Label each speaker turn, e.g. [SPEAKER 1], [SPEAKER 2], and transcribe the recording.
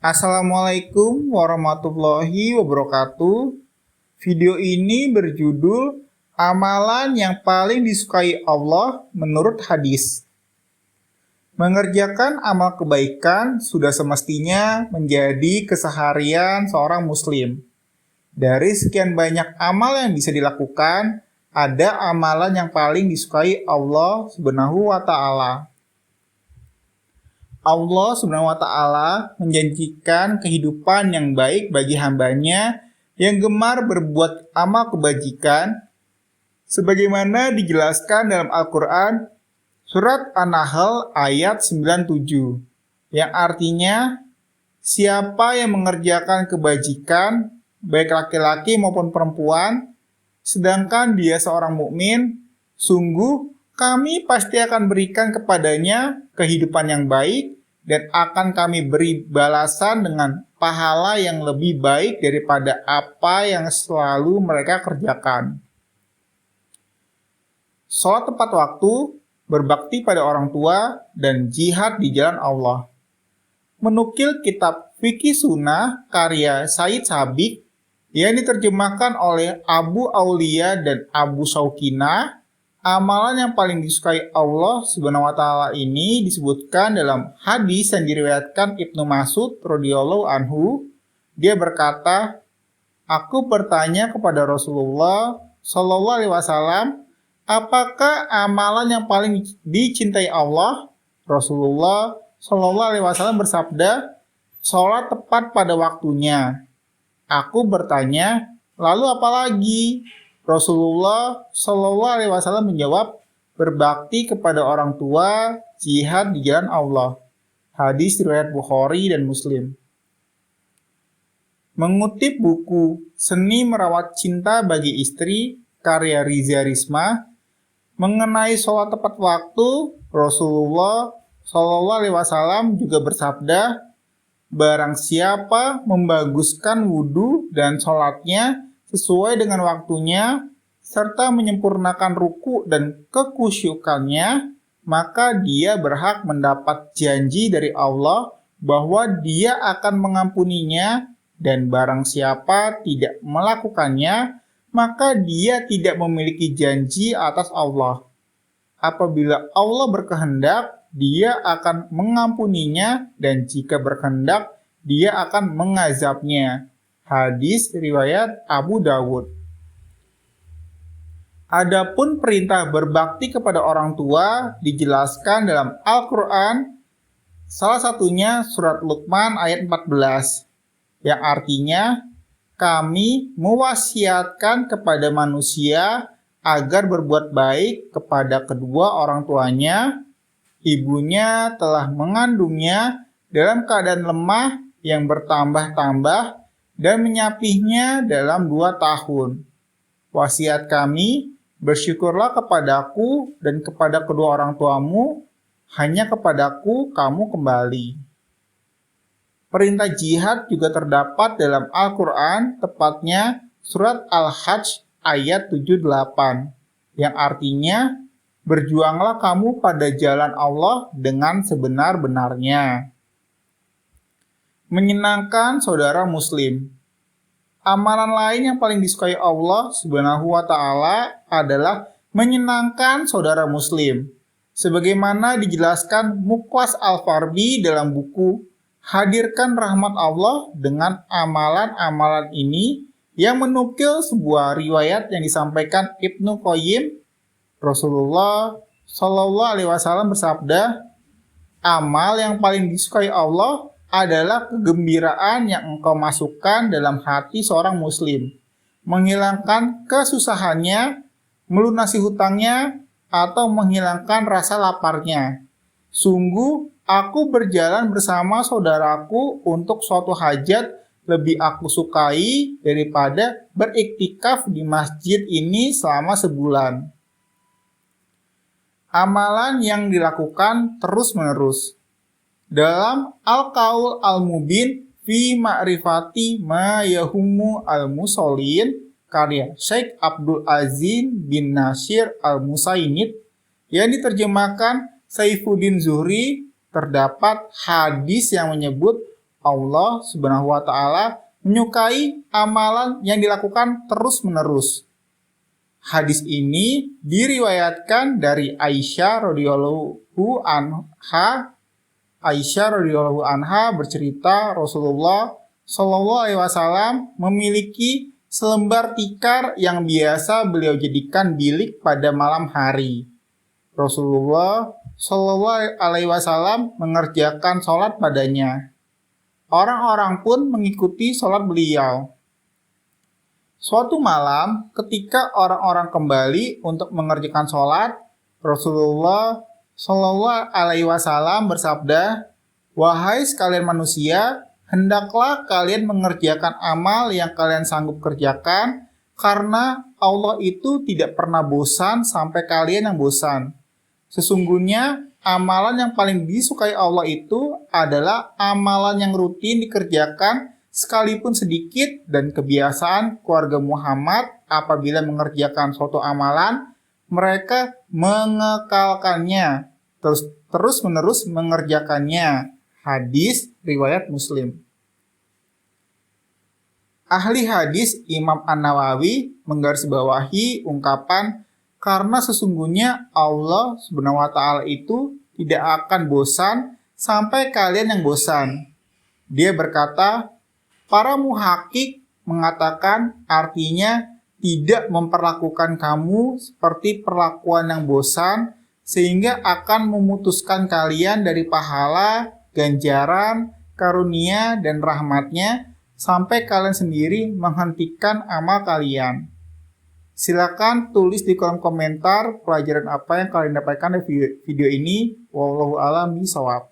[SPEAKER 1] Assalamualaikum warahmatullahi wabarakatuh. Video ini berjudul Amalan yang paling disukai Allah menurut hadis. Mengerjakan amal kebaikan sudah semestinya menjadi keseharian seorang muslim. Dari sekian banyak amal yang bisa dilakukan, ada amalan yang paling disukai Allah Subhanahu wa Ta'ala. Allah Subhanahu wa Ta'ala menjanjikan kehidupan yang baik bagi hambanya yang gemar berbuat amal kebajikan, sebagaimana dijelaskan dalam Al-Quran surat An-Nahl ayat 97, yang artinya siapa yang mengerjakan kebajikan, baik laki-laki maupun perempuan, sedangkan dia seorang mukmin, sungguh kami pasti akan berikan kepadanya kehidupan yang baik dan akan kami beri balasan dengan pahala yang lebih baik daripada apa yang selalu mereka kerjakan. Sholat tepat waktu, berbakti pada orang tua, dan jihad di jalan Allah. Menukil kitab Fikih Sunnah karya Said Sabiq yang diterjemahkan oleh Abu Aulia dan Abu Syaukinah, amalan yang paling disukai Allah Subhanahu wa Ta'ala ini disebutkan dalam hadis yang diriwayatkan Ibnu Mas'ud radhiyallahu anhu. Dia berkata, "Aku bertanya kepada Rasulullah Shallallahu alaihi wasallam, apakah amalan yang paling dicintai Allah?" Rasulullah Shallallahu alaihi wasallam bersabda, "Sholat tepat pada waktunya." Aku bertanya, "Lalu apa lagi?" Rasulullah Shallallahu alaihi wasallam menjawab, "Berbakti kepada orang tua, jihad di jalan Allah." Hadis riwayat Bukhari dan Muslim. Mengutip buku Seni Merawat Cinta Bagi Istri karya Riza Risma mengenai sholat tepat waktu, Rasulullah Shallallahu alaihi wasallam juga bersabda, "Barang siapa membaguskan wudhu dan sholatnya sesuai dengan waktunya, serta menyempurnakan ruku dan kekusyukannya, maka dia berhak mendapat janji dari Allah bahwa dia akan mengampuninya, dan barang siapa tidak melakukannya, maka dia tidak memiliki janji atas Allah. Apabila Allah berkehendak, dia akan mengampuninya, dan jika berkehendak, dia akan mengazabnya." Hadis riwayat Abu Dawud. Adapun perintah berbakti kepada orang tua dijelaskan dalam Al-Quran, salah satunya surat Luqman ayat 14, yang artinya, "Kami mewasiatkan kepada manusia agar berbuat baik kepada kedua orang tuanya. Ibunya telah mengandungnya dalam keadaan lemah yang bertambah-tambah dan menyapihnya dalam 2 tahun. Wasiat kami, bersyukurlah kepadaku dan kepada kedua orang tuamu, hanya kepadaku kamu kembali." Perintah jihad juga terdapat dalam Al-Quran, tepatnya surat Al-Hajj ayat 78, yang artinya, "Berjuanglah kamu pada jalan Allah dengan sebenar-benarnya." Menyenangkan saudara muslim. Amalan lain yang paling disukai Allah Subhanahu wa Ta'ala adalah menyenangkan saudara muslim. Sebagaimana dijelaskan Muqwas Al-Farbi dalam buku Hadirkan Rahmat Allah dengan amalan-amalan ini, yang menukil sebuah riwayat yang disampaikan Ibnu Qayyim. Rasulullah Shallallahu alaihi wasallam bersabda, "Amal yang paling disukai Allah adalah kegembiraan yang engkau masukkan dalam hati seorang muslim, menghilangkan kesusahannya, melunasi hutangnya, atau menghilangkan rasa laparnya. Sungguh, aku berjalan bersama saudaraku untuk suatu hajat lebih aku sukai daripada beriktikaf di masjid ini selama sebulan." Amalan yang dilakukan terus-menerus. Dalam Al-Qaul Al-Mubin fi Ma'rifati ma yahumu al-musallin karya Syekh Abdul Aziz bin Nasir Al-Musainid yang diterjemahkan Saifuddin Zuhri, terdapat hadis yang menyebut Allah Subhanahu wa taala menyukai amalan yang dilakukan terus-menerus. Hadis ini diriwayatkan dari Aisyah radhiyallahu anha. Aisyah radhiyallahu anha bercerita Rasulullah Shallallahu alaihi wasallam memiliki selembar tikar yang biasa beliau jadikan bilik pada malam hari. Rasulullah Shallallahu alaihi wasallam mengerjakan sholat padanya. Orang-orang pun mengikuti sholat beliau. Suatu malam, ketika orang-orang kembali untuk mengerjakan sholat, Rasulullah Shallallahu alaihi wasallam bersabda, "Wahai sekalian manusia, hendaklah kalian mengerjakan amal yang kalian sanggup kerjakan, karena Allah itu tidak pernah bosan sampai kalian yang bosan. Sesungguhnya amalan yang paling disukai Allah itu adalah amalan yang rutin dikerjakan sekalipun sedikit, dan kebiasaan keluarga Muhammad apabila mengerjakan suatu amalan, mereka mengekalkannya, terus-menerus mengerjakannya." Hadis riwayat Muslim. Ahli hadis Imam An-Nawawi menggarisbawahi ungkapan karena sesungguhnya Allah Subhanahu wa taala itu tidak akan bosan sampai kalian yang bosan. Dia berkata, para muhakik mengatakan artinya tidak memperlakukan kamu seperti perlakuan yang bosan sehingga akan memutuskan kalian dari pahala, ganjaran, karunia, dan rahmatnya sampai kalian sendiri menghentikan amal kalian. Silakan tulis di kolom komentar pelajaran apa yang kalian dapatkan dari video ini. Wallahu a'lam bishawab.